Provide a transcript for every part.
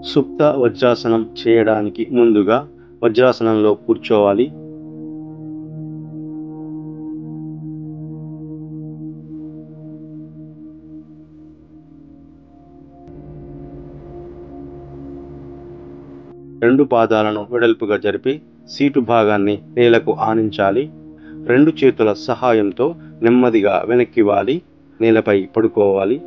సుప్త వజ్రాసనం చేయడానికి ముందుగా వజ్రాసనంలో కూర్చోవాలి. రెండు పాదాలను వెడల్పుగా జరిపి సీటు భాగాన్ని నేలకు ఆనించాలి. రెండు చేతుల సహాయంతో నెమ్మదిగా వెనక్కి వాలి నేలపై పడుకోవాలి.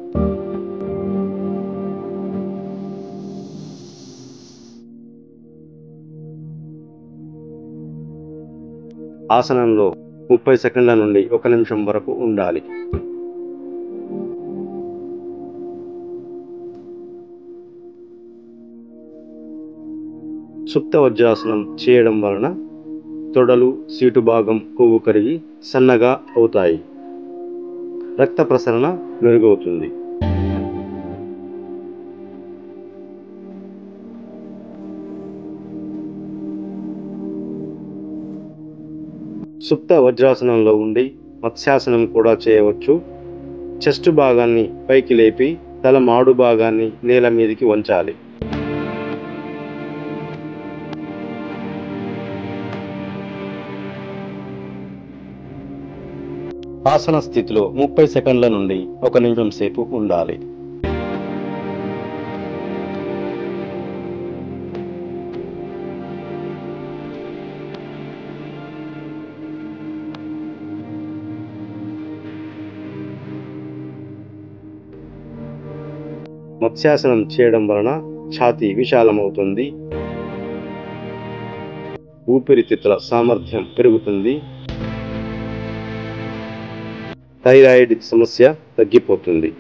ఆసనంలో 30 సెకండ్ల నుండి 1 నిమిషం వరకు ఉండాలి. సుప్త వజ్రాసనం చేయడం వలన తొడలు, సీటు భాగం కొవ్వు కరిగి సన్నగా అవుతాయి. రక్త ప్రసరణ మెరుగవుతుంది. సుప్త వజ్రాసనంలో ఉండి మత్స్యాసనం కూడా చేయవచ్చు. చెస్ట్ భాగాన్ని పైకి లేపి తల మాడు భాగాన్ని నేల మీదకి వంచాలి. ఆసన స్థితిలో 30 సెకండ్ల నుండి 1 నిమిషం సేపు ఉండాలి. మత్స్యాసనం చేయడం వలన ఛాతీ విశాలమవుతుంది. ఊపిరితిత్తుల సామర్థ్యం పెరుగుతుంది. థైరాయిడ్ సమస్య తగ్గిపోతుంది.